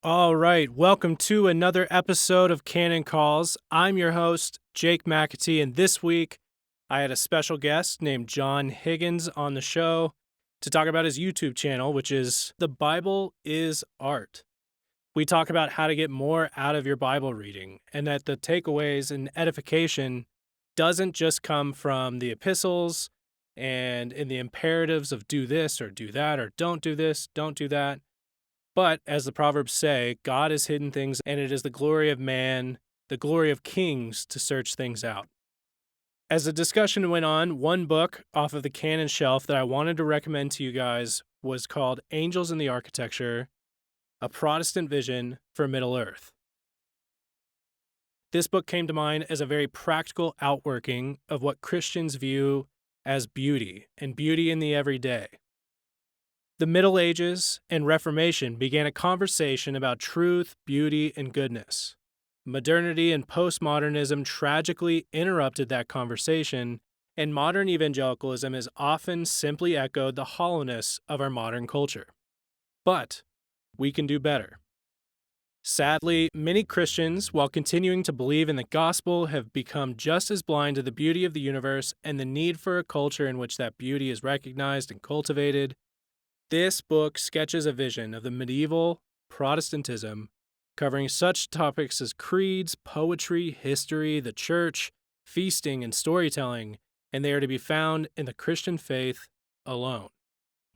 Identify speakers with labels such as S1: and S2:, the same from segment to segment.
S1: All right, welcome to another episode of Canon Calls. I'm your host, Jake McAtee, and this week I had a special guest named John Higgins on the show to talk about his YouTube channel, which is The Bible is Art. We talk about how to get more out of your Bible reading, and that the takeaways and edification doesn't just come from the epistles and in the imperatives of do this or do that or don't do this, don't do that. But as the Proverbs say, God has hidden things, and it is the glory of man, the glory of kings to search things out. As the discussion went on, one book off of the canon shelf that I wanted to recommend to you guys was called Angels in the Architecture, A Protestant Vision for Middle Earth. This book came to mind as a very practical outworking of what Christians view as beauty, and beauty in the everyday. The Middle Ages and Reformation began a conversation about truth, beauty, and goodness. Modernity and postmodernism tragically interrupted that conversation, and modern evangelicalism has often simply echoed the hollowness of our modern culture. But we can do better. Sadly, many Christians, while continuing to believe in the gospel, have become just as blind to the beauty of the universe and the need for a culture in which that beauty is recognized and cultivated. This book sketches a vision of the medieval Protestantism, covering such topics as creeds, poetry, history, the church, feasting, and storytelling, and they are to be found in the Christian faith alone.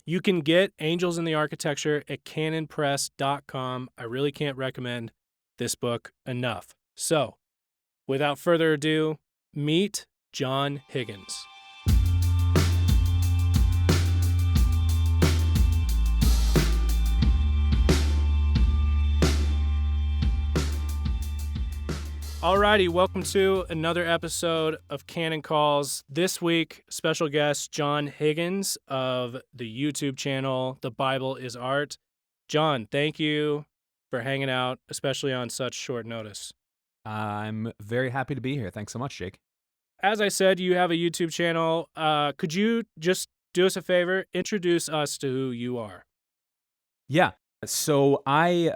S1: You can get Angels in the Architecture at canonpress.com. I really can't recommend this book enough. So, without further ado, meet John Higgins. Alrighty, welcome to another episode of Canon Calls. This week, special guest John Higgins of the YouTube channel The Bible is Art. John, thank you for hanging out, especially on such short notice.
S2: I'm very happy to be here. Thanks so much, Jake.
S1: As I said, you have a YouTube channel. Could you just do us a favor, introduce us to who you are?
S2: Yeah. So I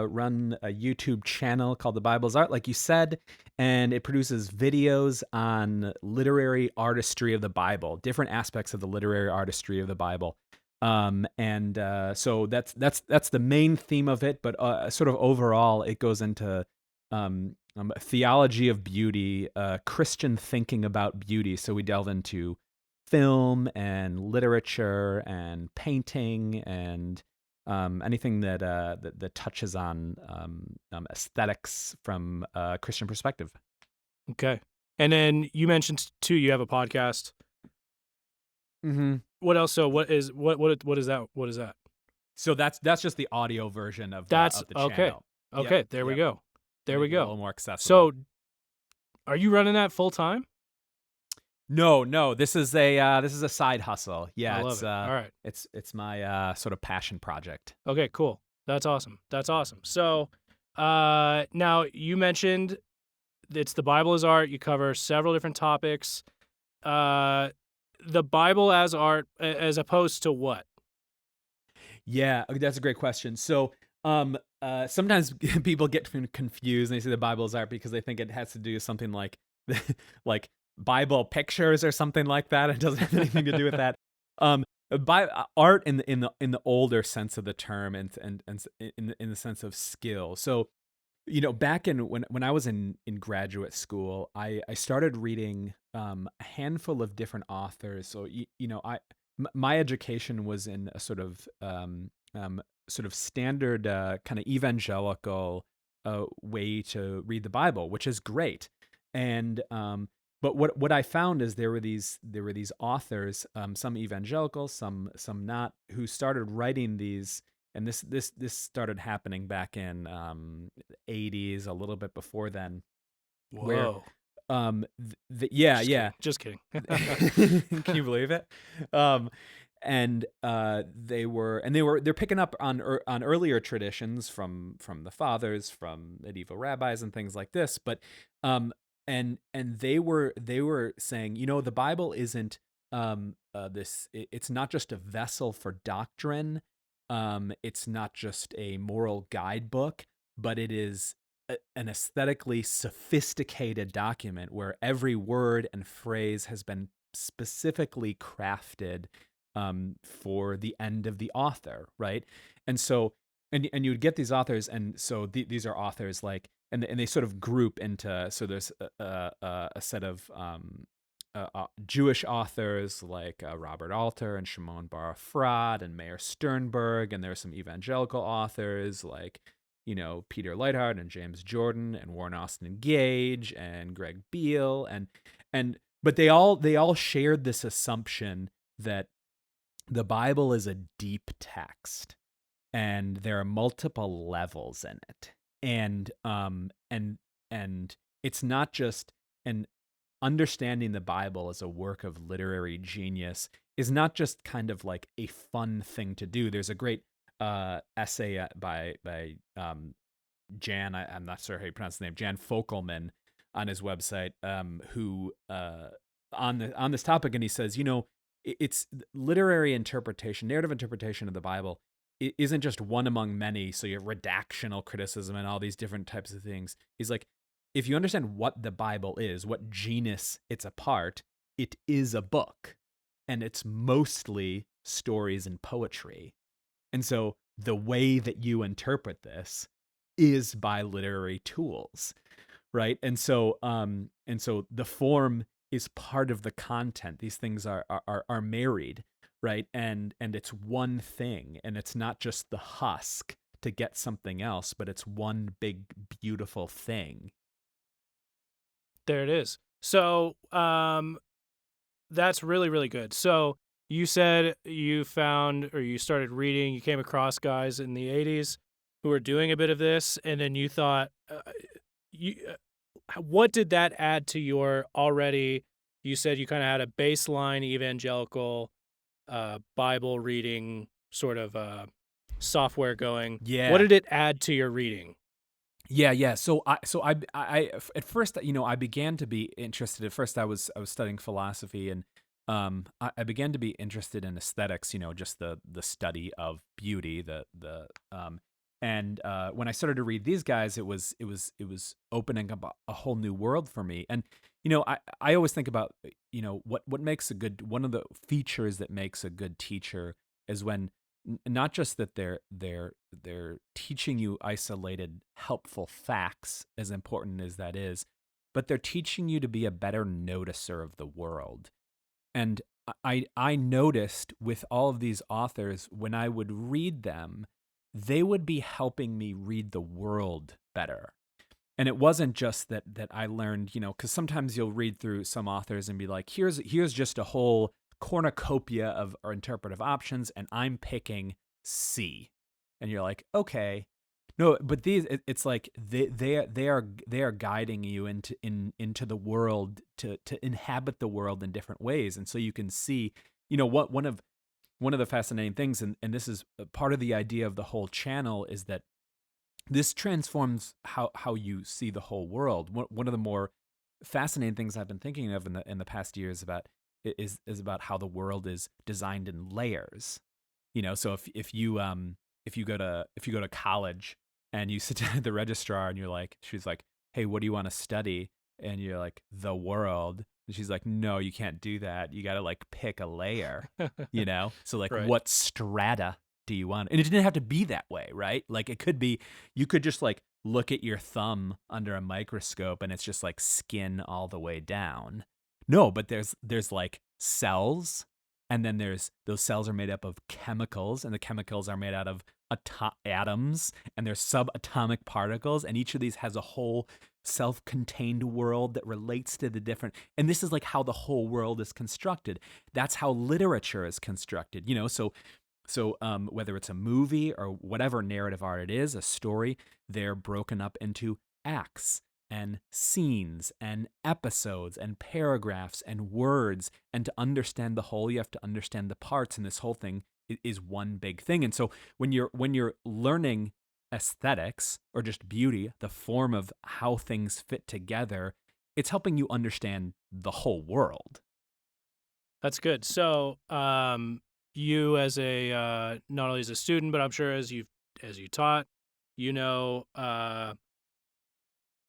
S2: run a YouTube channel called The Bible's Art, like you said, and it produces videos on literary artistry of the Bible, different aspects of the literary artistry of the Bible. So that's the main theme of it, but sort of overall, it goes into theology of beauty, Christian thinking about beauty. So we delve into film and literature and painting and anything that touches on aesthetics from a Christian perspective.
S1: Okay. And then you mentioned too, you have a podcast.
S2: Mm-hmm.
S1: What else? So what is that? What is that?
S2: So that's just the audio version of
S1: That's
S2: the
S1: okay.
S2: channel.
S1: Okay,
S2: Yep,
S1: there we
S2: yep.
S1: go. There we
S2: Make it a
S1: go.
S2: little more accessible.
S1: So, are you running that full time?
S2: No. This is a side hustle. Yeah,
S1: I love it. All right.
S2: It's my sort of passion project.
S1: Okay, cool. That's awesome. So, now you mentioned it's The Bible as Art. You cover several different topics. The Bible as art, as opposed to what?
S2: Yeah, that's a great question. So, sometimes people get confused and they say the Bible is art because they think it has to do with something like like Bible pictures or something like that. It doesn't have anything to do with that. Art in the older sense of the term and in the sense of skill. So, back when I was in graduate school, I started reading a handful of different authors. So my education was in a sort of standard kind of evangelical way to read the Bible, which is great. And but what I found is there were these authors, some evangelical, some not, who started writing these. And this started happening back in the 80s, a little bit before then.
S1: Whoa. Just kidding.
S2: Can you believe it? They're picking up on earlier traditions from the fathers, from medieval rabbis and things like this. But and they were saying, the Bible isn't it's not just a vessel for doctrine. It's not just a moral guidebook, but it is an aesthetically sophisticated document where every word and phrase has been specifically crafted for the end of the author, right? And so, and you would get these authors, and so these are authors like, and they sort of group into, so there's a set of Jewish authors like Robert Alter and Shimon Bar Efrat and Meir Sternberg, and there's some evangelical authors like, Peter Leithart and James Jordan and Warren Austin Gage and Greg Beale, and but they all shared this assumption that the Bible is a deep text and there are multiple levels in it, and it's not just an understanding the Bible as a work of literary genius is not just kind of like a fun thing to do. There's a great essay by Jan, I'm not sure how you pronounce the name, Jan Fokelman, on his website, who on this topic, and he says, it's literary interpretation, narrative interpretation of the Bible. It isn't just one among many. So you have redactional criticism and all these different types of things. He's like, if you understand what the Bible is, what genus it's a part, it is a book, and it's mostly stories and poetry. And so the way that you interpret this is by literary tools, right? And so the form is part of the content. These things are married, right? And it's one thing, and it's not just the husk to get something else, but it's one big beautiful thing.
S1: There it is. So that's really, really good. So you said you found, or you started reading, you came across guys in the 80s who were doing a bit of this, and then you thought, what did that add to your already, you said you kind of had a baseline evangelical Bible reading sort of software going.
S2: Yeah.
S1: What did it add to your reading?
S2: Yeah. So I at first, I began to be interested. At first, I was studying philosophy, and I began to be interested in aesthetics. Just the study of beauty. And when I started to read these guys, it was opening up a whole new world for me. And I always think about what makes a good, one of the features that makes a good teacher is when not just that they're teaching you isolated helpful facts, as important as that is, but they're teaching you to be a better noticer of the world. And I noticed with all of these authors, when I would read them, they would be helping me read the world better. And it wasn't just that I learned, because sometimes you'll read through some authors and be like, here's just a whole cornucopia of our interpretive options, and I'm picking C. And you're like, okay. No, but these, it's like they are guiding you into the world, to inhabit the world in different ways. And so you can see, what one of the fascinating things, and this is part of the idea of the whole channel, is that this transforms how you see the whole world. One of the more fascinating things I've been thinking of in the past years is about how the world is designed in layers. So if you go to college and you sit down at the registrar and she's like, hey, what do you want to study? And you're like, the world. And she's like, no, you can't do that. You got to pick a layer, So right. What strata do you want? And it didn't have to be that way, right? It could be, you could just look at your thumb under a microscope and it's just skin all the way down. No, but there's cells, and then those cells are made up of chemicals, and the chemicals are made out of atoms, and there's subatomic particles, and each of these has a whole self-contained world that relates to the different. And this is how the whole world is constructed. That's how literature is constructed. So whether it's a movie or whatever narrative art it is, a story, they're broken up into acts and scenes and episodes and paragraphs and words. And to understand the whole, you have to understand the parts. And this whole thing is one big thing. And so when you're learning aesthetics or just beauty, the form of how things fit together, it's helping you understand the whole world.
S1: That's good. So you as a not only as a student, but I'm sure as you taught,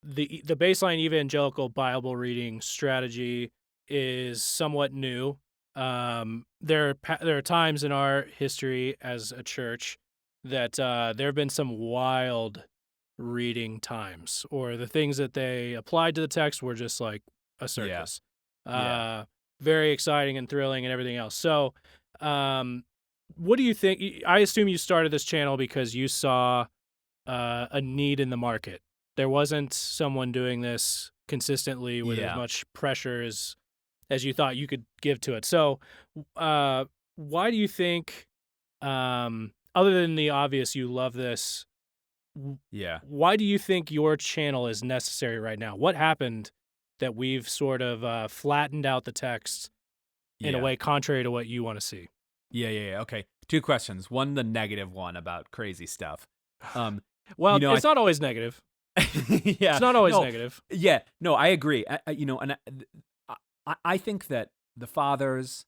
S1: the baseline evangelical Bible reading strategy is somewhat new. There are times in our history as a church that there have been some wild reading times, or the things that they applied to the text were just like a
S2: Yeah.
S1: circus.
S2: Yeah.
S1: Uh, Very exciting and thrilling and everything else. So, um, what do you think? I assume you started this channel because you saw a need in the market. There wasn't someone doing this consistently with as
S2: Yeah.
S1: much pressure as you thought you could give to it. So, uh, why do you think, other than the obvious, you love this?
S2: Yeah.
S1: Why do you think your channel is necessary right now? What happened that we've sort of flattened out the text in a
S2: Yeah.
S1: way contrary to what you want to see?
S2: Yeah. Okay. Two questions. One, the negative one about crazy stuff. Um,
S1: Well,
S2: you know,
S1: it's not always negative.
S2: yeah.
S1: It's not always
S2: No.
S1: negative.
S2: Yeah. No, I agree. I think that the fathers,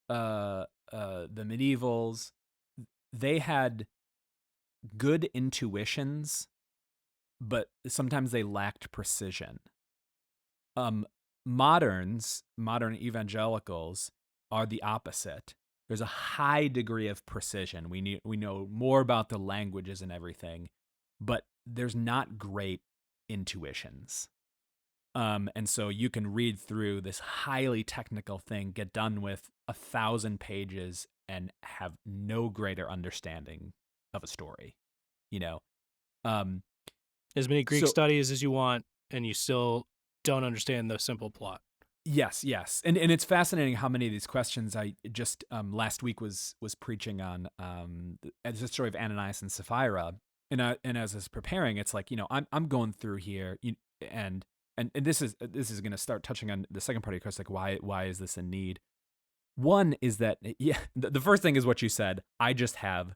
S2: the medievals, they had good intuitions, but sometimes they lacked precision. Um, modern evangelicals are the opposite. There's a high degree of precision. We know more about the languages and everything, but there's not great intuitions. And so you can read through this highly technical thing, get done with 1,000 pages, and have no greater understanding of a story. You know, um,
S1: As many Greek
S2: so
S1: studies as you want, and you still don't understand the simple plot.
S2: yes, and it's fascinating how many of these questions I just last week was preaching on the story of Ananias and Sapphira, and as I was preparing, it's like I'm going through here, and this is going to start touching on the second part of your question, like why is this a need? One is that the first thing is what you said. I just have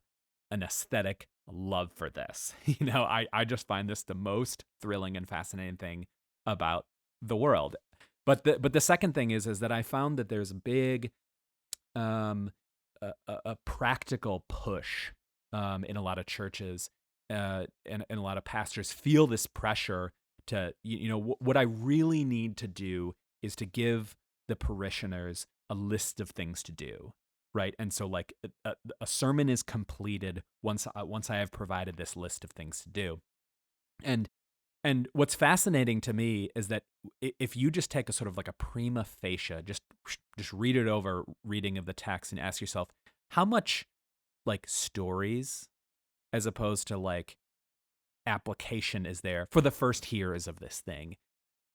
S2: an aesthetic love for this. I just find this the most thrilling and fascinating thing about the world. But the second thing is that I found that there's a big a practical push in a lot of churches, and a lot of pastors feel this pressure to what I really need to do is to give the parishioners a list of things to do, right? And so like a sermon is completed once I have provided this list of things to do. And what's fascinating to me is that if you just take a sort of like a prima facie, just read it over reading of the text and ask yourself, how much like stories as opposed to like application is there for the first hearers of this thing?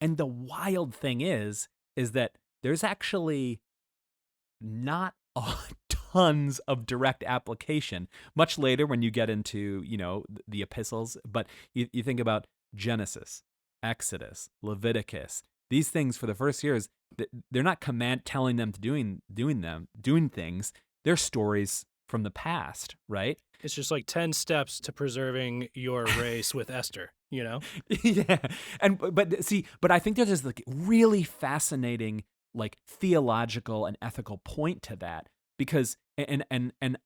S2: And the wild thing is that there's actually not tons of direct application. Much later when you get into, the epistles, but you think about Genesis, Exodus, Leviticus. These things for the first years, they're not telling them to doing things. They're stories from the past, right?
S1: It's just like 10 steps to preserving your race with Esther,
S2: Yeah. But I think there's this like really fascinating like theological and ethical point to that, because and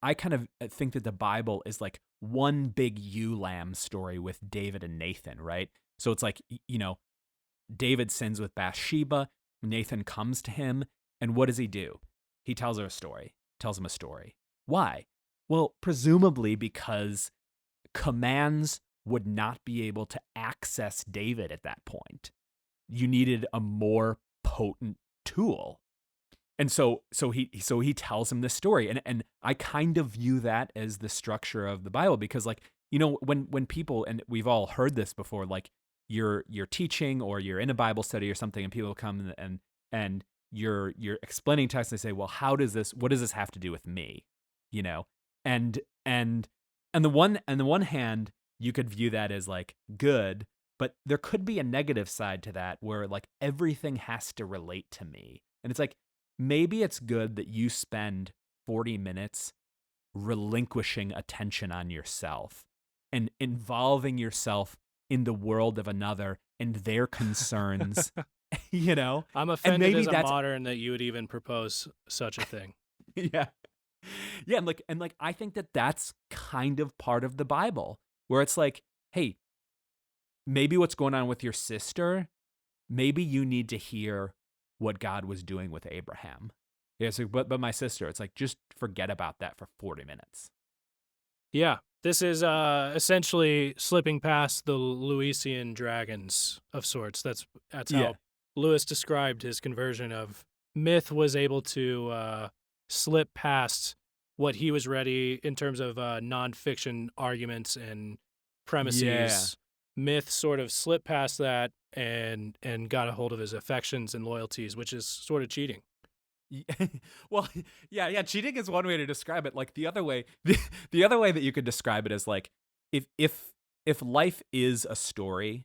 S2: I kind of think that the Bible is like one big ewe lamb story with David and Nathan, right? So it's like, David sins with Bathsheba, Nathan comes to him, and what does he do? He tells him a story. Why? Well, presumably because commands would not be able to access David at that point. You needed a more potent tool. And so he tells him this story, and I kind of view that as the structure of the Bible, because like when people, and we've all heard this before, like you're teaching or you're in a Bible study or something, and people come and you're explaining text, and they say, well, what does this have to do with me? And on the one hand, you could view that as like good, but there could be a negative side to that where like everything has to relate to me. And it's like, maybe it's good that you spend 40 minutes relinquishing attention on yourself and involving yourself in the world of another and their concerns,
S1: I'm
S2: And
S1: offended
S2: maybe
S1: as a
S2: that's
S1: modern that you would even propose such a thing.
S2: yeah. Yeah, and I think that that's kind of part of the Bible, where it's like, hey, maybe what's going on with your sister, maybe you need to hear what God was doing with Abraham. Yeah, so but my sister, it's like just forget about that for 40 minutes.
S1: Yeah, this is essentially slipping past the Lewisian dragons of sorts. That's
S2: Yeah.
S1: how Lewis described his conversion of myth was able to slip past what he was ready in terms of nonfiction arguments and
S2: Yeah.
S1: premises. Myth sort of slipped past that and got a hold of his affections and loyalties, which is sort of cheating.
S2: Ye- well, yeah, cheating is one way to describe it. Like the other way, the other way that you could describe it is like if life is a story,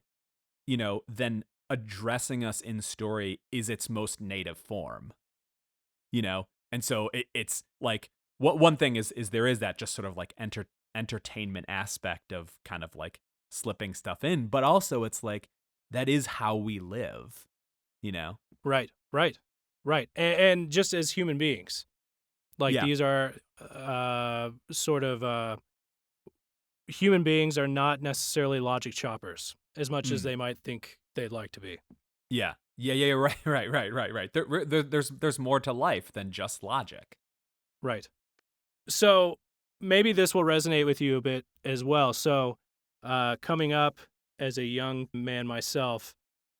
S2: then addressing us in story is its most native form, and so it's like what one thing is there is that just sort of like entertainment aspect of kind of like slipping stuff in, but also it's like that is how we live, you know?
S1: Right, right, right. And just as human beings, like
S2: Yeah.
S1: these are sort of human beings are not necessarily logic choppers as much as
S2: Mm.
S1: they might think they'd like to be.
S2: Yeah. Right. Right. There's more to life than just logic.
S1: Right. So maybe this will resonate with you a bit as well. So coming up as a young man myself,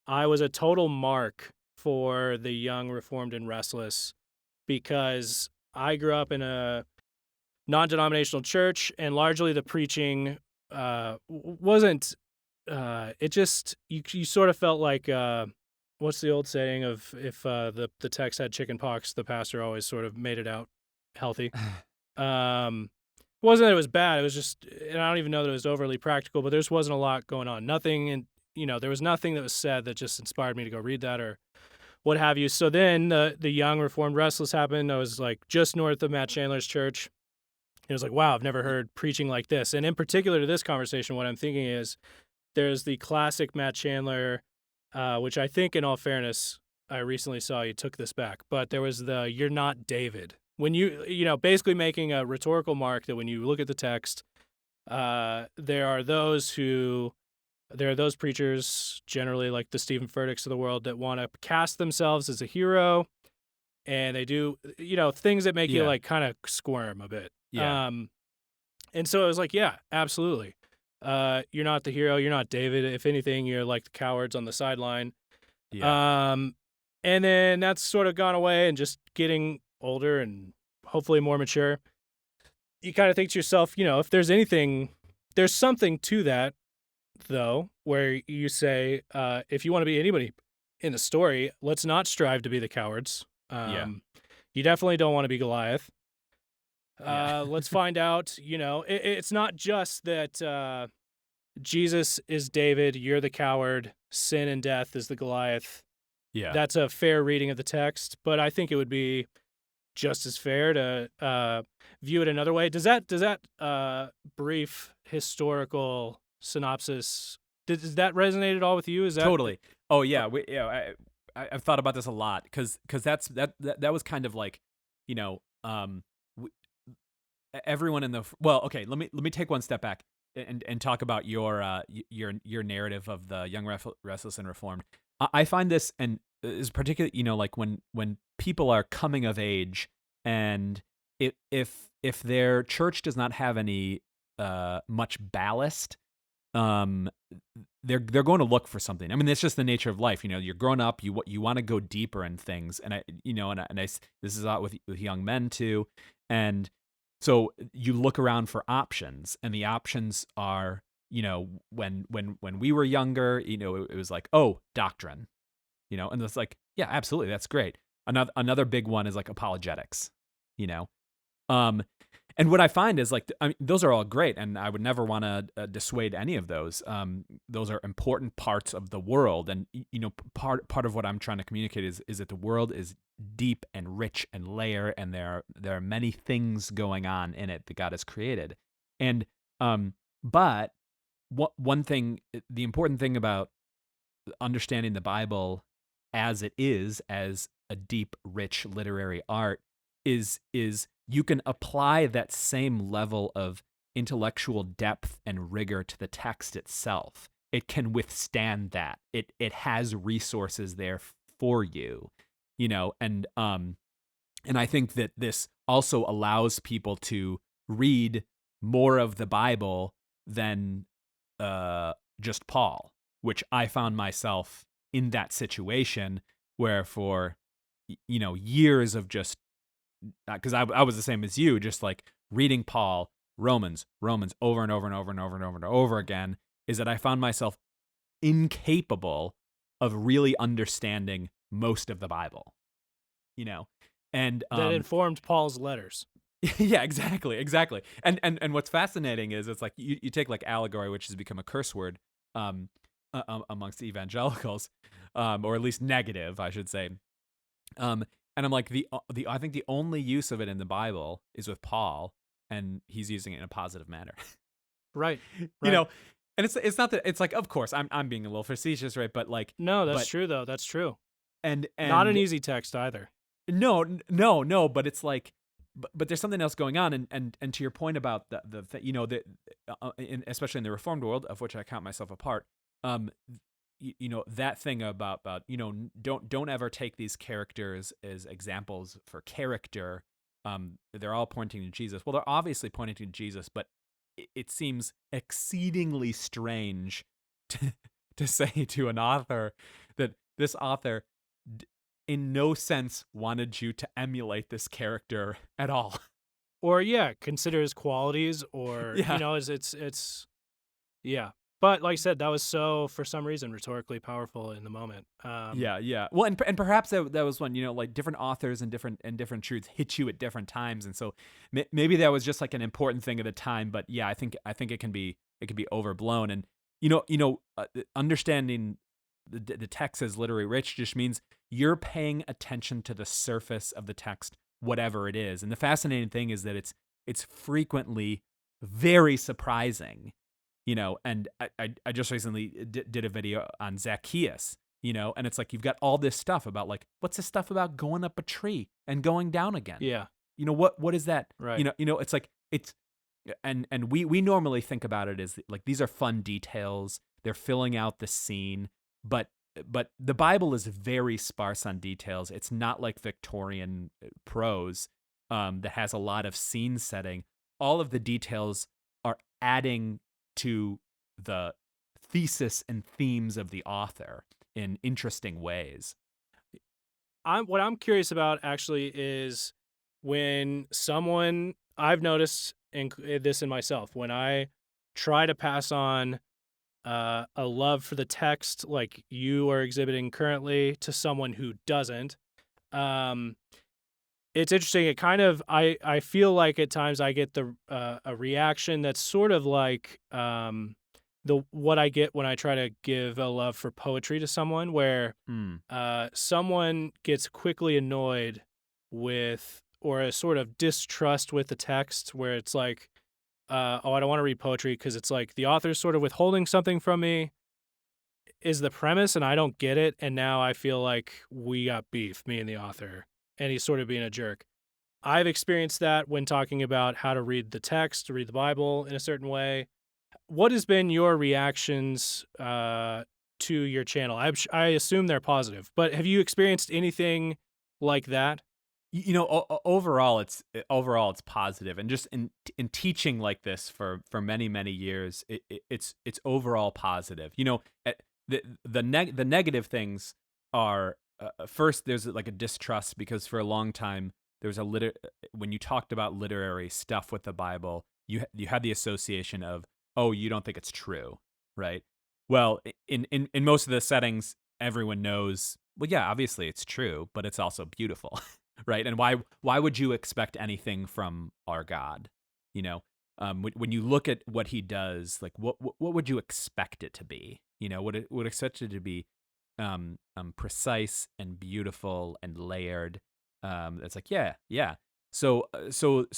S1: I was a total mark for the young, reformed, and restless because I grew up in a non-denominational church, and largely the preaching wasn't. It just you sort of felt like what's the old saying of if the text had chicken pox, the pastor always sort of made it out healthy. It wasn't that it was bad. It was just, and I don't even know that it was overly practical, but there just wasn't a lot going on. Nothing, and there was nothing that was said that just inspired me to go read that or what have you. So then the young reformed restless happened. I was like just north of Matt Chandler's church. It was like, wow, I've never heard preaching like this. And in particular to this conversation, what I'm thinking is there's the classic Matt Chandler, which I think, in all fairness, I recently saw you took this back, but there was the "You're not David." When basically making a rhetorical mark that when you look at the text, there are those preachers, generally like the Stephen Furticks of the world, that want to cast themselves as a hero, and they do, things that make you
S2: Yeah.
S1: like kind of squirm a bit.
S2: Yeah.
S1: And so I was like, yeah, absolutely. You're not the hero. You're not David. If anything, you're like the cowards on the sideline.
S2: Yeah.
S1: And then that's sort of gone away and just getting older and hopefully more mature. You kind of think to yourself, if there's something to that, though, where you say, if you want to be anybody in the story, let's not strive to be the cowards.
S2: Yeah.
S1: You definitely don't want to be Goliath.
S2: Yeah.
S1: Let's find out, it's not just that Jesus is David, you're the coward, sin and death is the Goliath.
S2: Yeah.
S1: That's a fair reading of the text, but I think it would be just as fair to view it another way. Does that brief historical synopsis, does that resonate at all with you? Is that
S2: Totally. Oh yeah. I've thought about this a lot because that was kind of like, you know, w- everyone in the well. Okay, let me take one step back and talk about your narrative of the young, restless, and reformed. I find this and is particularly, like when people are coming of age and if their church does not have any much ballast, um they're going to look for something. I mean, it's just the nature of life. You're grown up, you want to go deeper in things, and this is a lot with young men too. And so you look around for options, and the options are, when we were younger, it was like, oh, doctrine, and it's like, yeah, absolutely, that's great. Another big one is like apologetics, you know. Um, and what I find is like, I mean, those are all great, and I would never want to dissuade any of those. Those are important parts of the world, and part of what I'm trying to communicate is that the world is deep and rich and layer, and there are many things going on in it that God has created. And but one thing, the important thing about understanding the Bible as it is, as a deep, rich literary art, is you can apply that same level of intellectual depth and rigor to the text itself. It can withstand that. It has resources there for you, and I think that this also allows people to read more of the Bible than just Paul, which I found myself in that situation where for years of just because I was the same as you, just like reading Paul, Romans over and over and over and over and over and over again, is that I found myself incapable of really understanding most of the Bible, and
S1: That informed Paul's letters.
S2: yeah, exactly. And what's fascinating is it's like you take like allegory, which has become a curse word amongst evangelicals, or at least negative, I should say. And I'm like the I think the only use of it in the Bible is with Paul, and he's using it in a positive manner.
S1: Right.
S2: And it's not that it's like, of course I'm being a little facetious, right? But like,
S1: No, that's true though. That's true.
S2: and
S1: Not an easy text either.
S2: no, but it's like, but there's something else going on, and to your point about especially in the Reformed world, of which I count myself a part, that thing about don't ever take these characters as examples for character. They're all pointing to Jesus. Well, they're obviously pointing to Jesus, but it seems exceedingly strange to say to an author that this author in no sense wanted you to emulate this character at all.
S1: Or consider his qualities, or
S2: Yeah.
S1: it's But like I said, that was so for some reason rhetorically powerful in the moment.
S2: Yeah. Well, and perhaps that was when like different authors and different truths hit you at different times, and so maybe that was just like an important thing at the time. But yeah, I think it can be overblown, and understanding the text as literary rich just means you're paying attention to the surface of the text, whatever it is. And the fascinating thing is that it's frequently very surprising. And I just recently did a video on Zacchaeus, and it's like you've got all this stuff about like, what's this stuff about going up a tree and going down again?
S1: Yeah.
S2: What is that?
S1: Right.
S2: It's like and we normally think about it as like these are fun details. They're filling out the scene, but the Bible is very sparse on details. It's not like Victorian prose that has a lot of scene setting. All of the details are adding to the thesis and themes of the author in interesting ways.
S1: What I'm curious about actually is when someone, I've noticed this in myself, when I try to pass on a love for the text like you are exhibiting currently to someone who doesn't, it's interesting. It kind of, I feel like at times I get a reaction that's sort of like what I get when I try to give a love for poetry to someone, where someone gets quickly annoyed with, or a sort of distrust with the text, where it's like, I don't want to read poetry because it's like the author's sort of withholding something from me, is the premise, and I don't get it. And now I feel like we got beef, me and the author, and he's sort of being a jerk. I've experienced that when talking about how to read the text, to read the Bible in a certain way. What has been your reactions to your channel? I assume they're positive, but have you experienced anything like that?
S2: Overall it's positive, and just in teaching like this for many years, it's overall positive. The negative things are, first there's like a distrust, because for a long time there was when you talked about literary stuff with the Bible, you had the association of, oh, you don't think it's true, right? Well, in most of the settings, everyone knows, well, yeah, obviously it's true, but it's also beautiful. Right? And why would you expect anything from our God? When you look at what he does, like what would you expect it to be? Would expect it to be precise and beautiful and layered. It's like, yeah. So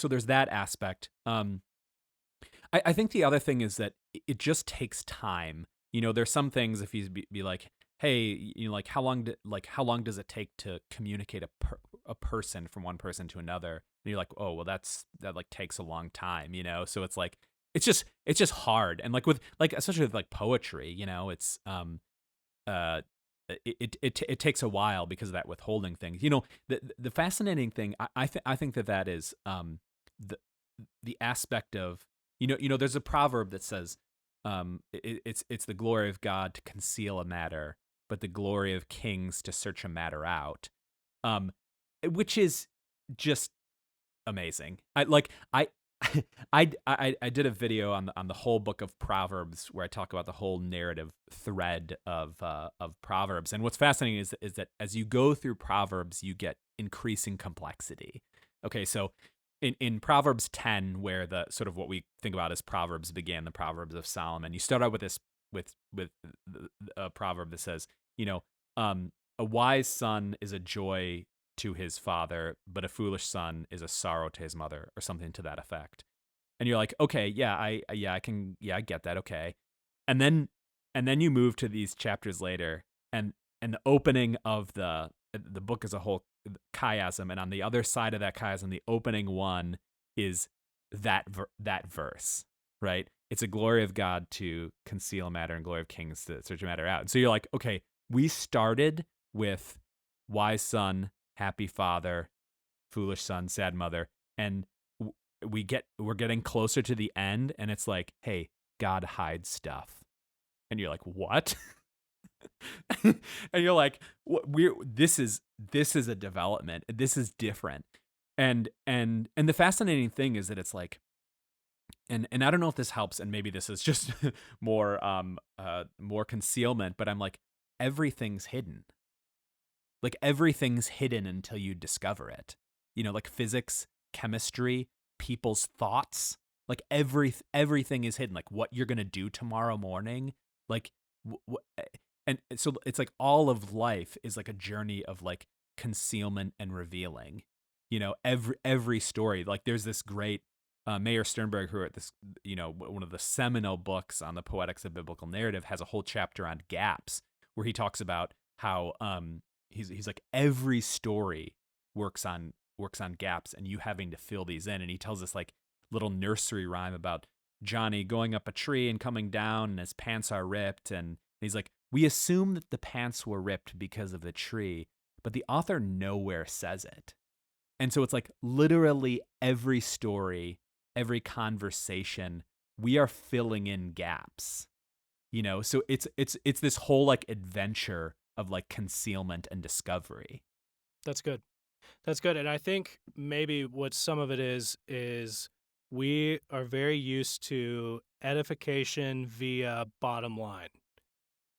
S2: there's that aspect. I think the other thing is that it just takes time. There's some things, if you be like, hey, like how long does it take to communicate a person from one person to another? And you're like, oh, well, that like takes a long time, So it's just hard, and like with like especially with like poetry, it's uh it takes a while because of that withholding thing. The fascinating thing, I think that is the the aspect of there's a proverb that says it's the glory of God to conceal a matter, but the glory of kings to search a matter out, um which is just amazing. I did a video on the whole book of Proverbs where I talk about the whole narrative thread of Proverbs. And what's fascinating is that as you go through Proverbs, you get increasing complexity. Okay, so in Proverbs 10, where the sort of what we think about as Proverbs began, the Proverbs of Solomon, you start out with this with a proverb that says, a wise son is a joy to his father, but a foolish son is a sorrow to his mother, or something to that effect. And you're like, okay, I get that, okay. And then you move to these chapters later, and the opening of the book as a whole chiasm, and on the other side of that chiasm, the opening one is that verse, right? It's a glory of God to conceal matter and glory of kings to search a matter out. And so you're like, okay, we started with wise son, happy father, foolish son, sad mother, and we're getting closer to the end, and it's like, hey, God hides stuff, and you're like, what? And you're like, this is a development. This is different, and the fascinating thing is that it's like, and I don't know if this helps, and maybe this is just more more concealment, but I'm like, everything's hidden. Like everything's hidden until you discover it. Like physics, chemistry, people's thoughts, like everything is hidden. Like what you're going to do tomorrow morning, like and so it's like all of life is like a journey of like concealment and revealing. Every story, like there's this great Mayer Sternberg, who wrote this, one of the seminal books on the poetics of biblical narrative, has a whole chapter on gaps where he talks about how he's like every story works on gaps, and you having to fill these in. And he tells this like little nursery rhyme about Johnny going up a tree and coming down, and his pants are ripped. And he's like, we assume that the pants were ripped because of the tree, but the author nowhere says it. And so it's like literally every story, every conversation, we are filling in gaps. So it's this whole like adventure of like concealment and discovery.
S1: That's good. That's good. And I think maybe what some of it is we are very used to edification via bottom line,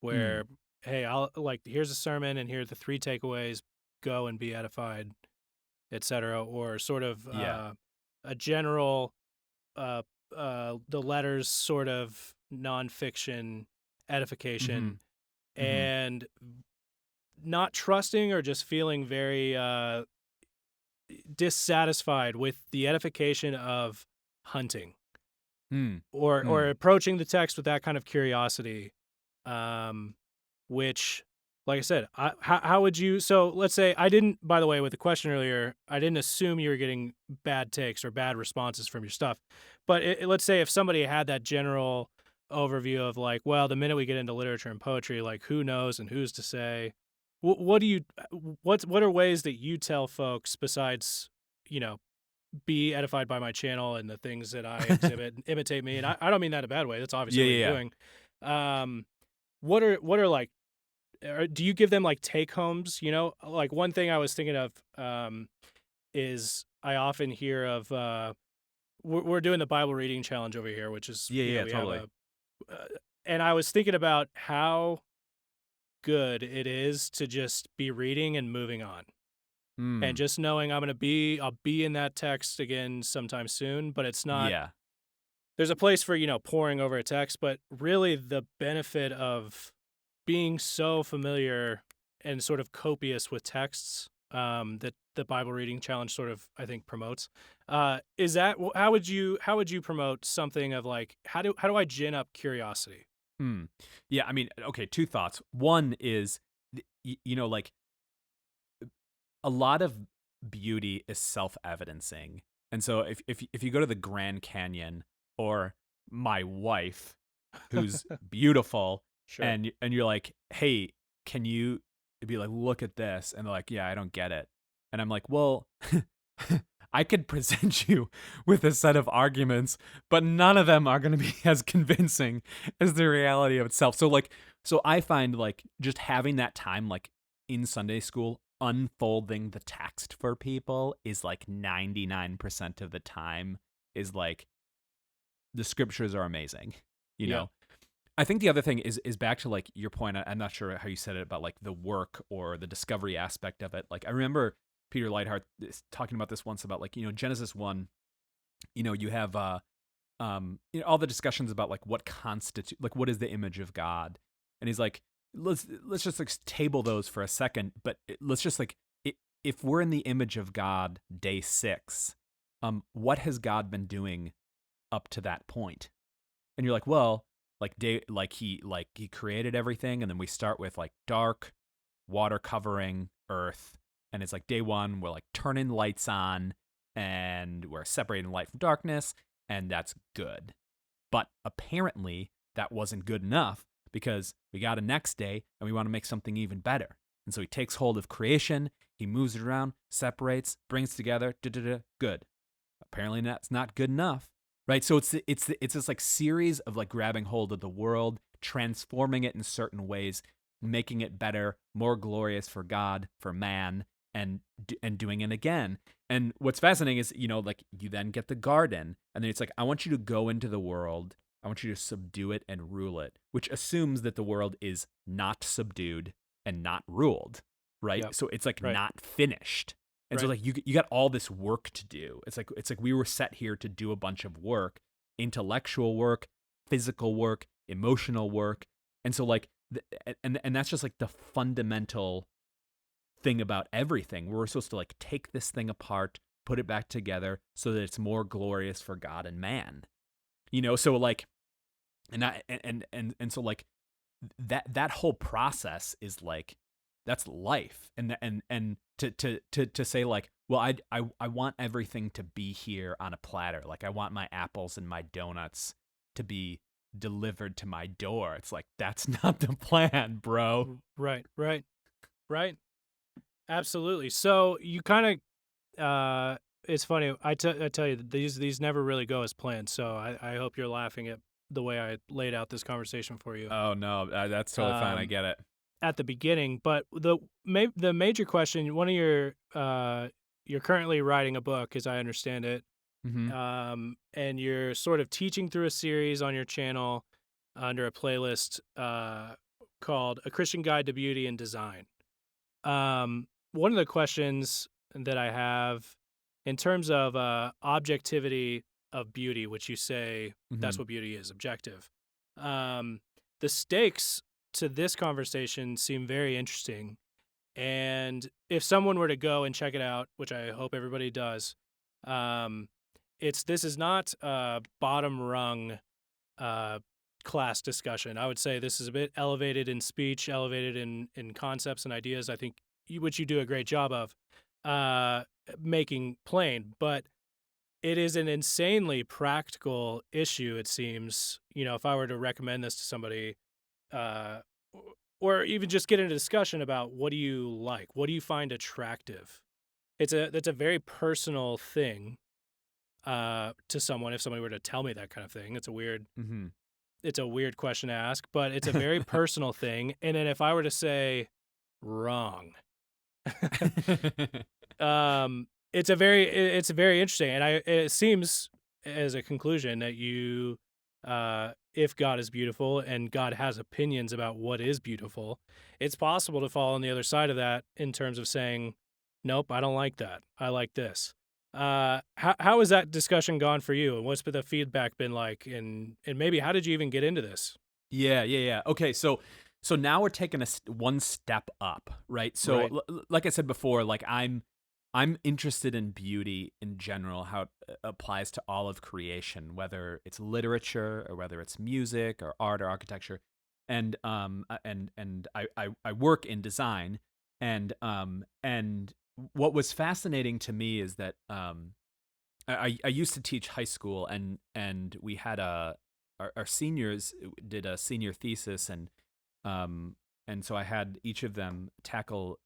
S1: where, hey, I'll like, here's a sermon and here are the 3 takeaways, go and be edified, etc. Or sort of a general, the letters sort of nonfiction edification, and not trusting or just feeling very dissatisfied with the edification of hunting or approaching the text with that kind of curiosity, which, like I said, how would you, so let's say I didn't, by the way, with the question earlier, I didn't assume you were getting bad takes or bad responses from your stuff, but let's say if somebody had that general overview of like, well, the minute we get into literature and poetry, like who knows and who's to say, what are ways that you tell folks besides, be edified by my channel and the things that I exhibit and imitate me? And I don't mean that in a bad way. That's obviously what you're doing. What are like, do you give them like take homes? Like one thing I was thinking of is I often hear of, we're doing the Bible reading challenge over here, which is,
S2: totally.
S1: And I was thinking about how good it is to just be reading and moving on. And just knowing I'll be in that text again sometime soon, but it's not, there's a place for, poring over a text, but really the benefit of being so familiar and sort of copious with texts that the Bible reading challenge sort of, I think, promotes, is that, how would you promote something of like, how do I gin up curiosity?
S2: Hmm. Yeah, I mean, okay, two thoughts. One is, like a lot of beauty is self-evidencing. And so if you go to the Grand Canyon, or my wife, who's beautiful,
S1: Sure.
S2: and you're like, "Hey, can you be like, look at this?" And they're like, "Yeah, I don't get it." And I'm like, "Well, I could present you with a set of arguments, but none of them are going to be as convincing as the reality of itself." So I find like just having that time, like in Sunday school, unfolding the text for people is like 99% of the time is like the scriptures are amazing, you
S1: Yeah.
S2: know. I think the other thing is back to like your point. I'm not sure how you said it about like the work or the discovery aspect of it. Like I remember Peter Leithart talking about this once about like, Genesis 1, you have all the discussions about like what constitute, like what is the image of God. And he's like, let's just like table those for a second, but let's just like if we're in the image of God day 6, what has God been doing up to that point? And you're like, well, he created everything, and then we start with like dark water covering earth, and it's like day 1, we're like turning lights on, and we're separating light from darkness, and that's good. But apparently that wasn't good enough, because we got a next day and we want to make something even better. And so he takes hold of creation, he moves it around, separates, brings together, good. Apparently that's not good enough, right? So it's this like series of like grabbing hold of the world, transforming it in certain ways, making it better, more glorious for God, for man, and doing it again. And what's fascinating is, like you then get the garden, and then it's like, I want you to go into the world, I want you to subdue it and rule it, which assumes that the world is not subdued and not ruled, right?
S1: Yep.
S2: So it's like
S1: Right.
S2: not finished. And so
S1: Right.
S2: like you got all this work to do. It's like we were set here to do a bunch of work, intellectual work, physical work, emotional work. And so like and that's just like the fundamental thing about everything. We're supposed to like take this thing apart, put it back together so that it's more glorious for God and man. So like and so like that whole process is like that's life. And to say like, well, I want everything to be here on a platter. Like I want my apples and my donuts to be delivered to my door. It's like that's not the plan, bro.
S1: Right. Right. Right. Absolutely. So you kind of, it's funny. I tell you, these never really go as planned. So I hope you're laughing at the way I laid out this conversation for you.
S2: Oh no, that's totally fine. I
S1: Um,
S2: get it.
S1: at the beginning, but the major question, one of you're currently writing a book, as I understand it,
S2: Mm-hmm.
S1: and you're sort of teaching through a series on your channel under a playlist called "A Christian Guide to Beauty and Design." One of the questions that I have in terms of objectivity of beauty, which you say
S2: Mm-hmm.
S1: that's what beauty is, objective. Um, the stakes to this conversation seem very interesting. And if someone were to go and check it out, which I hope everybody does, um, this is not a bottom rung uh, class discussion. I would say this is a bit elevated in speech, elevated in concepts and ideas. I think which you do a great job of uh, making plain, but it is an insanely practical issue. It seems, if I were to recommend this to somebody, uh, or even just get into discussion about what do you like, what do you find attractive. That's a very personal thing to someone. If somebody were to tell me that kind of thing,
S2: Mm-hmm.
S1: it's a weird question to ask, but it's a very personal thing. And then if I were to say wrong, it's very interesting. And it seems as a conclusion that if God is beautiful and God has opinions about what is beautiful, it's possible to fall on the other side of that in terms of saying, nope, I don't like that. I like this. How has that discussion gone for you, and what's the feedback been like, and maybe how did you even get into this?
S2: Yeah. Okay, so now we're taking one step up, right? So
S1: Right.
S2: like I said before, like I'm I'm interested in beauty in general, how it applies to all of creation, whether it's literature or whether it's music or art or architecture. And I work in design, and what was fascinating to me is that I used to teach high school, and we had our seniors did a senior thesis, and so I had each of them tackle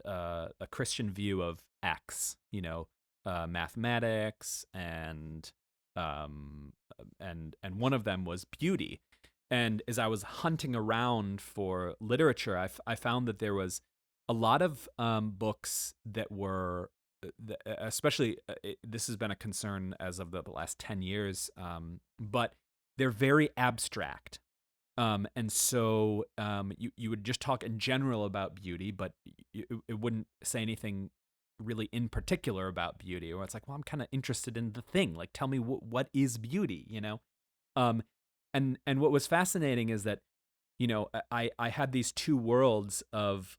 S2: a Christian view of X, mathematics, and one of them was beauty. And as I was hunting around for literature, I found that there was a lot of books that were, especially this has been a concern as of the last 10 years, but they're very abstract. And so you would just talk in general about beauty, but it wouldn't say anything really in particular about beauty. Or it's like, well, I'm kind of interested in the thing. Like, tell me what is beauty, And what was fascinating is that, I had these two worlds of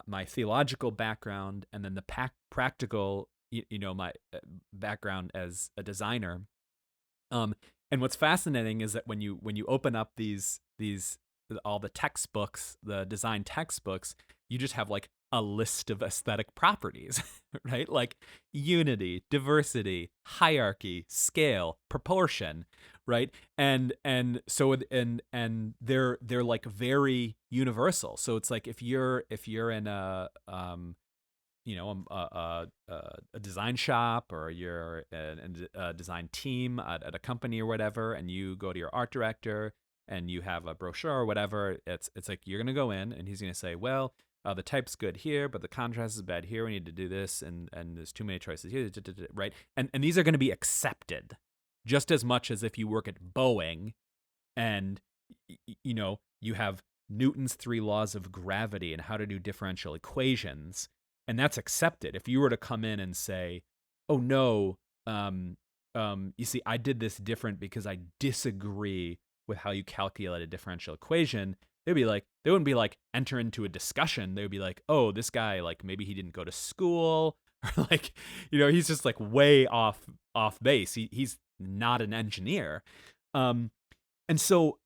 S2: my theological background and then the practical, my background as a designer. And what's fascinating is that when you open up these all the textbooks, the design textbooks, you just have like a list of aesthetic properties, right? Like unity, diversity, hierarchy, scale, proportion, right? And they're like very universal. So it's like if you're in a design shop, or you're in a design team at a company or whatever, and you go to your art director and you have a brochure or whatever, it's like you're going to go in and he's going to say, well, the type's good here, but the contrast is bad here. We need to do this, and there's too many choices here, right? And these are going to be accepted just as much as if you work at Boeing and you have Newton's 3 laws of gravity and how to do differential equations, and that's accepted. If you were to come in and say, oh no, you see, I did this different because I disagree with how you calculate a differential equation, they wouldn't be like, enter into a discussion. They would be like, oh, this guy, like, maybe he didn't go to school, or like, he's just like way off base. He's not an engineer. And so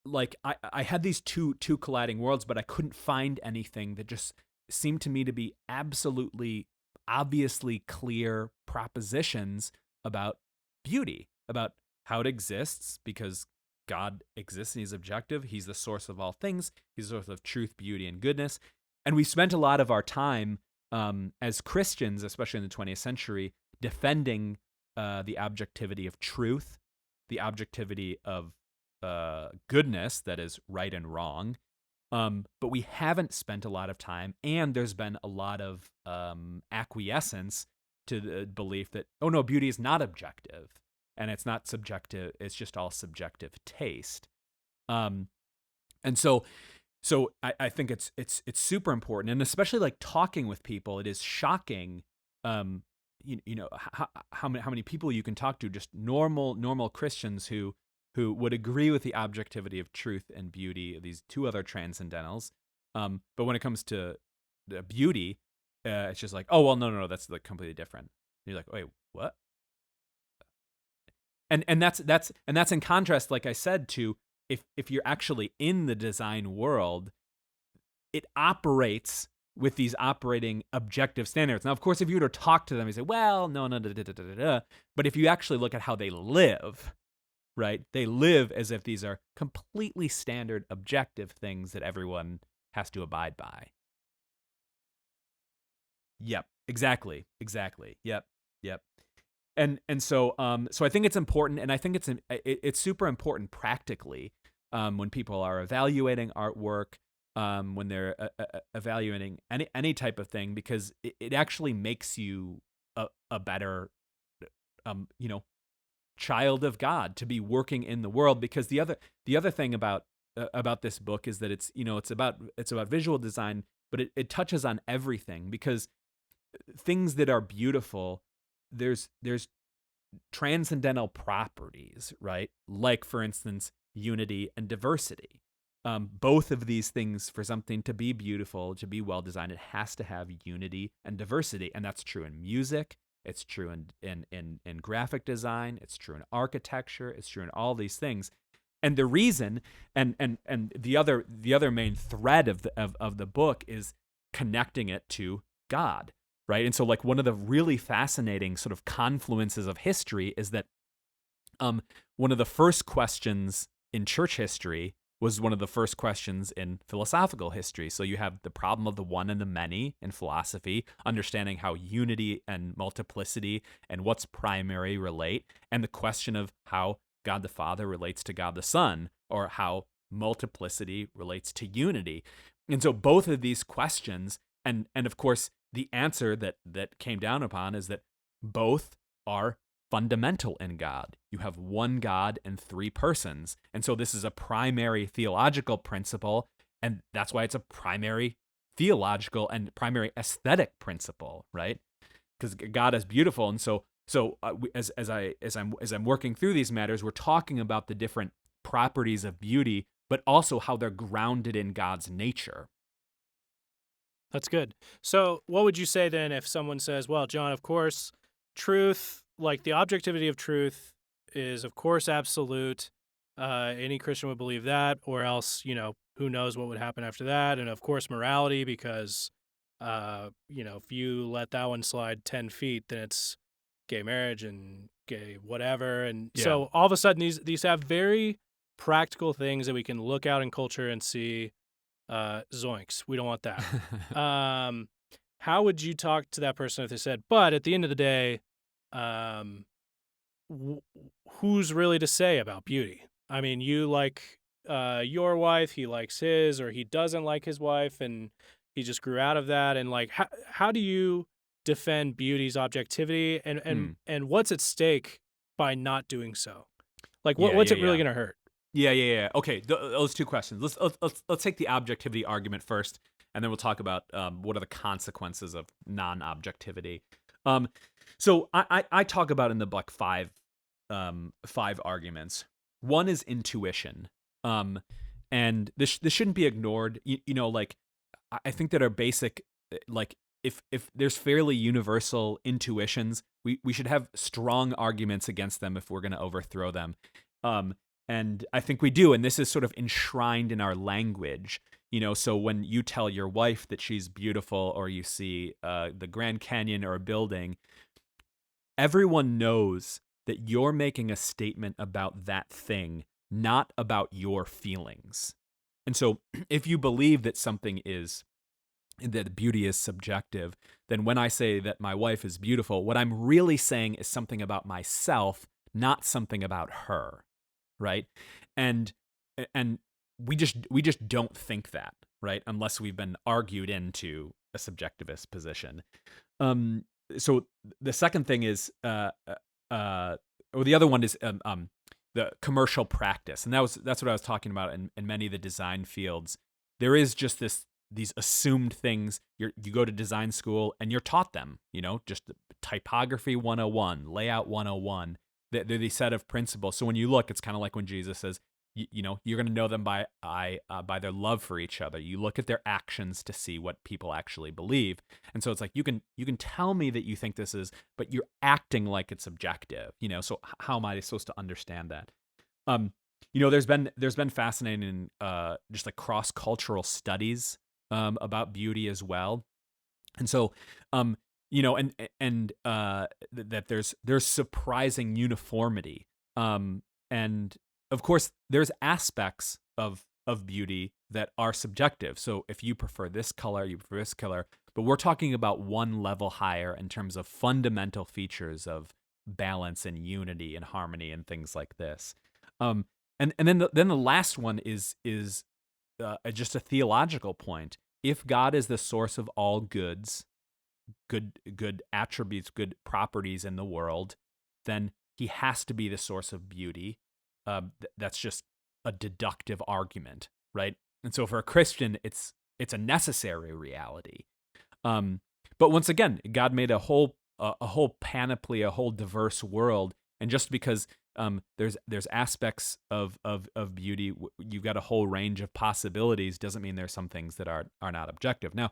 S2: like I had these two colliding worlds, but I couldn't find anything that just seemed to me to be absolutely obviously clear propositions about beauty, about how it exists, because God exists and he's objective. He's the source of all things. He's the source of truth, beauty, and goodness. And we spent a lot of our time as Christians, especially in the 20th century, defending the objectivity of truth, the objectivity of goodness, that is right and wrong. But we haven't spent a lot of time, and there's been a lot of acquiescence to the belief that, oh no, beauty is not objective. And it's not subjective, it's just all subjective taste. And so I think it's super important, and especially like talking with people, it is shocking, how many people you can talk to, just normal Christians who would agree with the objectivity of truth and beauty, these two other transcendentals. But when it comes to the beauty, it's just like, oh well, no, that's like completely different. And you're like, wait, what? And that's in contrast, like I said, to if you're actually in the design world, it operates with these operating objective standards. Now, of course, if you were to talk to them, you say, well, no, but if you actually look at how they live, right, they live as if these are completely standard objective things that everyone has to abide by. Yep, exactly. Yep. And so I think it's important, and I think it's super important practically when people are evaluating artwork, when they're evaluating any type of thing, because it actually makes you a better child of God to be working in the world. Because the other thing about this book is that it's about visual design, but it touches on everything, because things that are beautiful, there's transcendental properties, right? Like, for instance, unity and diversity. both of these things, for something to be beautiful, to be well designed, it has to have unity and diversity, and that's true in music. It's true in graphic design. It's true in architecture. It's true in all these things. And the reason, and the other main thread of the book is connecting it to God, right? And so, like, one of the really fascinating sort of confluences of history is that one of the first questions in church history was one of the first questions in philosophical history. So you have the problem of the one and the many in philosophy, understanding how unity and multiplicity and what's primary relate, and the question of how God the Father relates to God the Son, or how multiplicity relates to unity. And so both of these questions, and of course the answer that came down upon is that both are fundamental in God. You have one God and three persons. And so this is a primary theological principle, and that's why it's a primary theological and primary aesthetic principle, right? Because God is beautiful. And so as I'm working through these matters, we're talking about the different properties of beauty, but also how they're grounded in God's nature.
S1: That's good. So what would you say then if someone says, well, John, of course, truth, like the objectivity of truth is, of course, absolute. Any Christian would believe that, or else, who knows what would happen after that. And of course, morality, because, if you let that one slide 10 feet, then it's gay marriage and gay whatever. And so all of a sudden, these have very practical things that we can look out in culture and see, zoinks, we don't want that. How would you talk to that person if they said, but at the end of the day, who's really to say about beauty? I mean, you like your wife, he likes his, or he doesn't like his wife, and he just grew out of that. And like, how do you defend beauty's objectivity, and what's at stake by not doing so? Like, what's it really going to hurt?
S2: Yeah. Okay, those two questions. Let's take the objectivity argument first, and then we'll talk about what are the consequences of non-objectivity. So I talk about in the book five arguments. One is intuition, and this shouldn't be ignored. Like, I think that our basic, like, if there's fairly universal intuitions, we should have strong arguments against them if we're going to overthrow them. And I think we do, and this is sort of enshrined in our language. So when you tell your wife that she's beautiful, or you see the Grand Canyon or a building, everyone knows that you're making a statement about that thing, not about your feelings. And so if you believe that that beauty is subjective, then when I say that my wife is beautiful, what I'm really saying is something about myself, not something about her, right? And we just don't think that, right? Unless we've been argued into a subjectivist position. So the second thing is, or the other one is the commercial practice, and that's what I was talking about in many of the design fields. There is just these assumed things. You go to design school and you're taught them, just typography 101, layout 101. They're the set of principles. So when you look, it's kind of like when Jesus says, you're going to know them by their love for each other. You look at their actions to see what people actually believe. And so it's like, you can tell me that you think this is, but you're acting like it's objective. So how am I supposed to understand that? There's been fascinating just like cross-cultural studies about beauty as well. And so that there's surprising uniformity. And of course, there's aspects of beauty that are subjective. So if you prefer this color, you prefer this color. But we're talking about one level higher in terms of fundamental features of balance and unity and harmony and things like this. And then the last one is just a theological point. If God is the source of all good attributes, good properties in the world, then he has to be the source of beauty. That's just a deductive argument, right? And so for a Christian, it's a necessary reality. But once again, God made a whole panoply, a whole diverse world, and just because there's aspects of beauty. You've got a whole range of possibilities. Doesn't mean there's some things that are not objective. Now,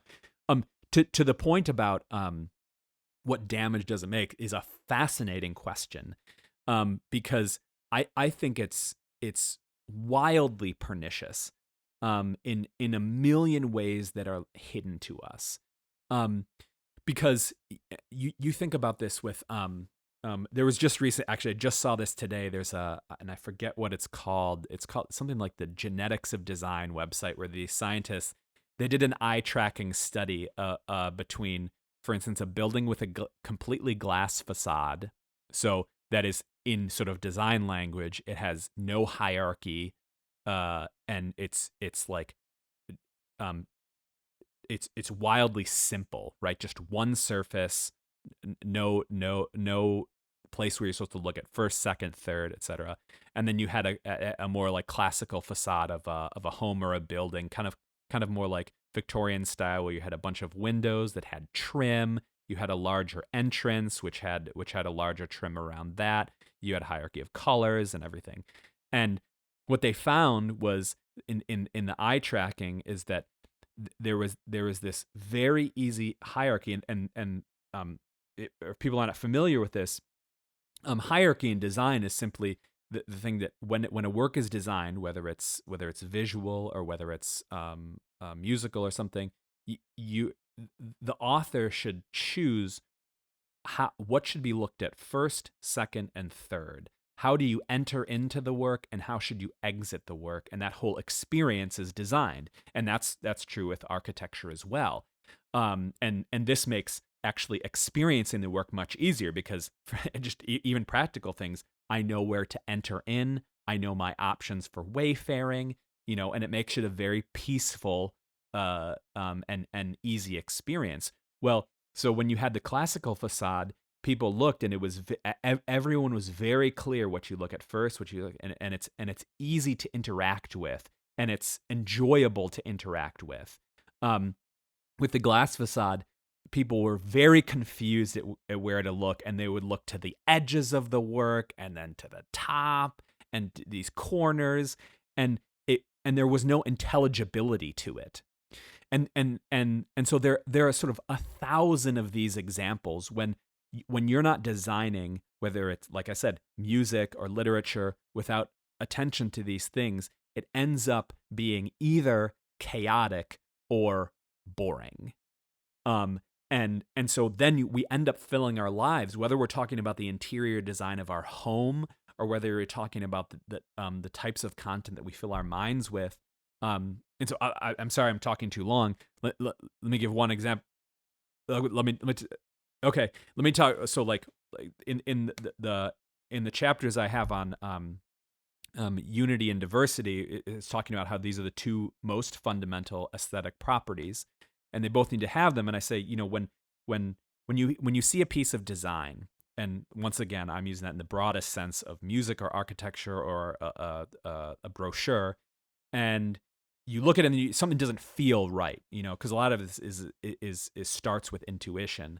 S2: to the point about what damage does it make is a fascinating question, because I think it's wildly pernicious, in a million ways that are hidden to us, because you think about this with there was just actually I just saw this today. There's and I forget what it's called. It's called something like the Genetics of Design website, where these scientists, they did an eye tracking study between, for instance, a building with a completely glass facade. So that is, in sort of design language, it has no hierarchy, and it's like it's wildly simple, right? Just one surface, no place where you're supposed to look at first, second, third, etc. And then you had a more like classical facade of a home or a building, kind of more like Victorian style, where you had a bunch of windows that had trim. You had a larger entrance, which had a larger trim around that. You had a hierarchy of colors and everything. And what they found was in the eye tracking is that there was this very easy hierarchy, and if people are not familiar with this, hierarchy in design is simply the thing that when a work is designed, whether it's visual or whether it's musical or something, the author should choose what should be looked at first, second, and third. How do you enter into the work, and how should you exit the work? And that whole experience is designed, and that's true with architecture as well. And this makes actually experiencing the work much easier, because just even practical things, I know where to enter in, I know my options for wayfaring, and it makes it a very peaceful and easy experience. Well, so when you had the classical facade, people looked, and it was everyone was very clear what you look at first, what you look, and it's easy to interact with, and it's enjoyable to interact with. With the glass facade, people were very confused at where to look, and they would look to the edges of the work, and then to the top, and these corners, and there was no intelligibility to it. And so there are sort of 1,000 of these examples when you're not designing, whether it's, like I said, music or literature, without attention to these things, it ends up being either chaotic or boring. And so then we end up filling our lives, whether we're talking about the interior design of our home, or whether you're talking about the types of content that we fill our minds with. And so I'm sorry, I'm talking too long. Let me give one example. Let me talk. So like in the chapters I have on unity and diversity, it's talking about how these are the two most fundamental aesthetic properties, and they both need to have them. And I say, when you see a piece of design, and once again, I'm using that in the broadest sense of music or architecture or a brochure, and you look at it and something doesn't feel right, because a lot of this is starts with intuition.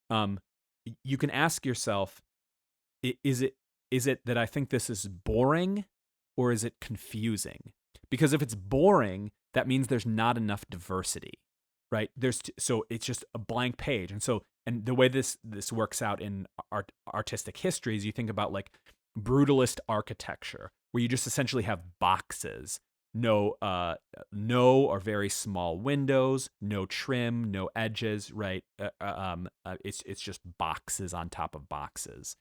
S2: You can ask yourself, is it that I think this is boring, or is it confusing? Because if it's boring, that means there's not enough diversity, right? So it's just a blank page. And the way this works out in artistic history is you think about like brutalist architecture, where you just essentially have boxes. No or very small windows, no trim, no edges, right? It's just boxes on top of boxes.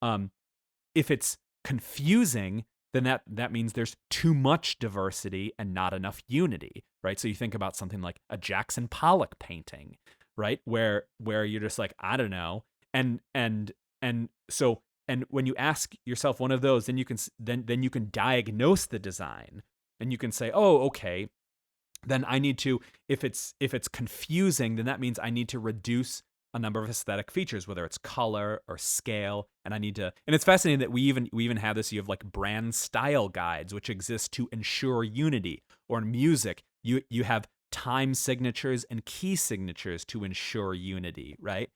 S2: If it's confusing, then that means there's too much diversity and not enough unity, right? So you think about something like a Jackson Pollock painting, right? Where you're just like, I don't know, and when you ask yourself one of those, then you can diagnose the design. And you can say, oh, okay, then I need to, if it's confusing, then that means I need to reduce a number of aesthetic features, whether it's color or scale, and and it's fascinating that we even have this. You have like brand style guides, which exist to ensure unity, or in music, you have time signatures and key signatures to ensure unity, right?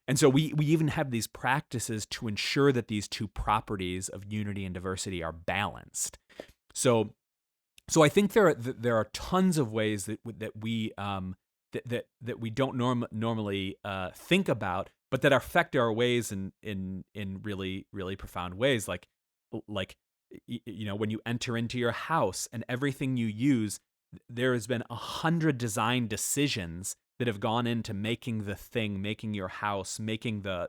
S2: And so we even have these practices to ensure that these two properties of unity and diversity are balanced. So I think there are tons of ways that we we don't normally think about, but that affect our ways in really really profound ways. Like when you enter into your house and everything you use, there has been 100 design decisions that have gone into making the thing, making your house, making the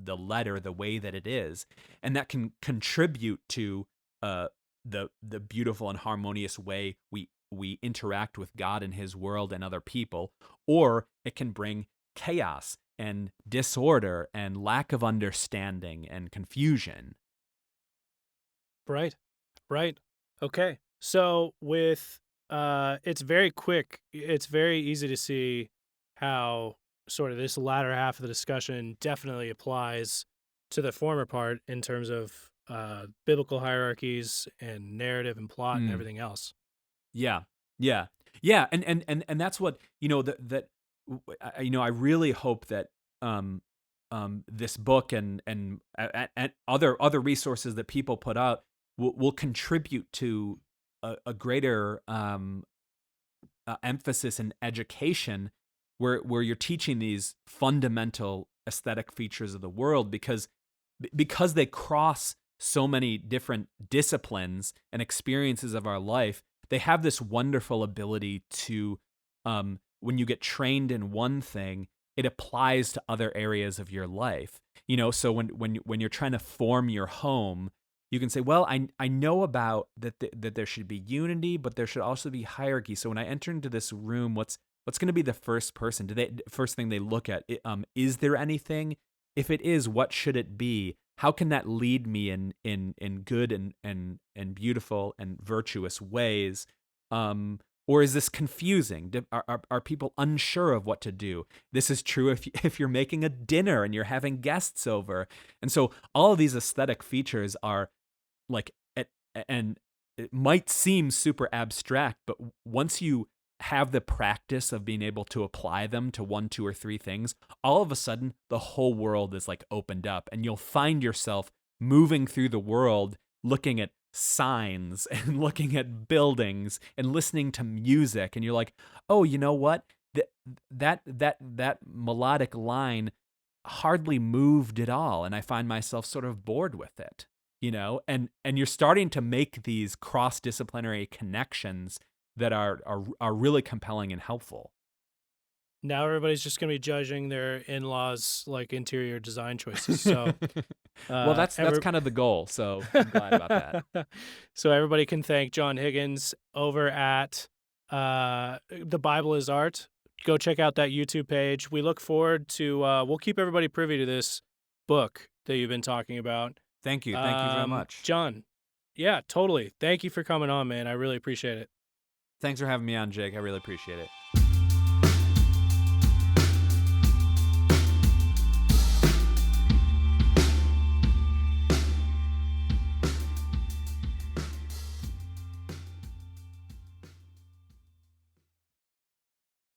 S2: letter the way that it is, and that can contribute to the beautiful and harmonious way we interact with God and His world and other people, or it can bring chaos and disorder and lack of understanding and confusion.
S1: Right. Right. Okay. So with it's very quick. It's very easy to see how sort of this latter half of the discussion definitely applies to the former part in terms of biblical hierarchies and narrative and plot and everything else.
S2: Yeah, yeah, yeah, and that's what I really hope that this book and other resources that people put out will contribute to a greater emphasis in education, where you're teaching these fundamental aesthetic features of the world, because they cross so many different disciplines and experiences of our life. They have this wonderful ability to, when you get trained in one thing, it applies to other areas of your life. So when you're trying to form your home, you can say, well, I know about that there should be unity, but there should also be hierarchy. So when I enter into this room, what's going to be the first thing they look at? Is there anything? If it is, what should it be? How can that lead me in good and beautiful and virtuous ways? Or is this confusing? Are people unsure of what to do? This is true if you're making a dinner and you're having guests over. And so all of these aesthetic features are and it might seem super abstract, but once you have the practice of being able to apply them to 1, 2, or 3 things, all of a sudden the whole world is opened up, and you'll find yourself moving through the world, looking at signs and looking at buildings and listening to music, and you're like, oh, you know what? That melodic line hardly moved at all, and I find myself sort of bored with it. And you're starting to make these cross-disciplinary connections that are really compelling and helpful.
S1: Now everybody's just going to be judging their in-laws' interior design choices. So,
S2: well, that's kind of the goal. So I'm glad about that.
S1: So everybody can thank John Higgins over at The Bible is Art. Go check out that YouTube page. We look forward to. We'll keep everybody privy to this book that you've been talking about.
S2: Thank you. Thank you very much,
S1: John. Yeah, totally. Thank you for coming on, man. I really appreciate it.
S2: Thanks for having me on, Jake. I really appreciate it.